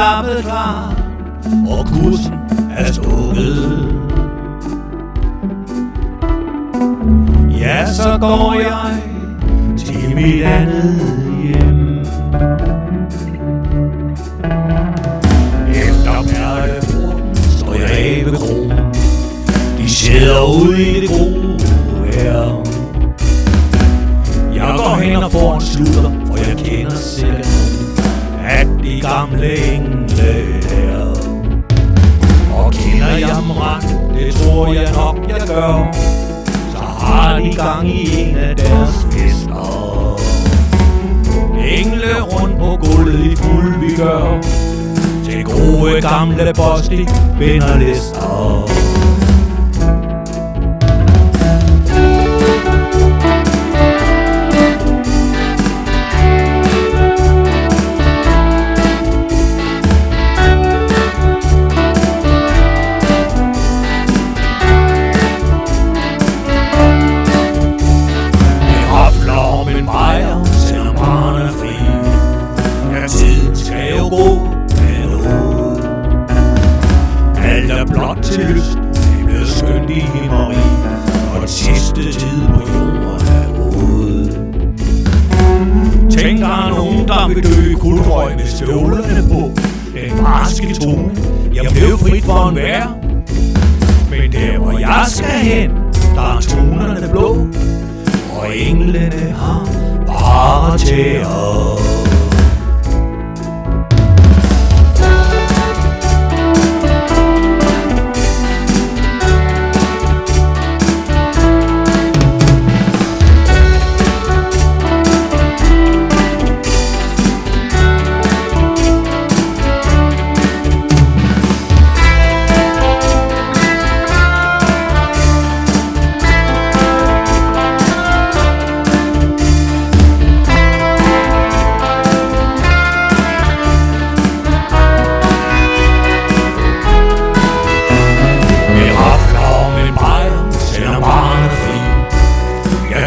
klappet klar, og kursen er stukket. Ja, så går jeg til mit andet hjem. Efter perleporten står jeg af ved krogen. De sidder ude i det gode vejr. Jeg går hen og får en slutter, for jeg kender sikkert at de gamle engle er. Og kender jeg dem ret, det tror jeg nok jeg gør, så har de gang i en af deres fester. Engle rundt på gulvet i fuld vi gør, til gode gamle Bostik vinder lister. Alt er blot til lyst, det bliver skønt i himmeri, og den sidste tid på jorden er ude. Tænk, der er nogen, der vil dø i kuldrøg med støvlerne på. Den barske tone, jeg blev frit for en vær. Men der hvor jeg skal hen, der er tonerne blå, og englene har bare til at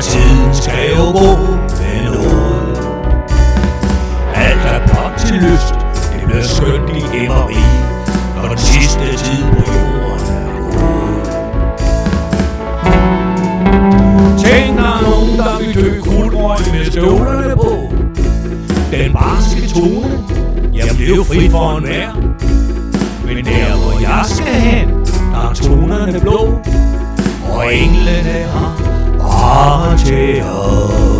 tiden skal jo gå med noget. Alt er blot til lyst, det bliver skønt i himmeri, når den sidste tid på jorden er ude. Tænk, der er nogen, der vil dø kuldrøg med støvlerne på. Den barske tone, jeg blev fri for en vær. Men der hvor jeg skal hen, der er tonerne blå, og englene har bare til at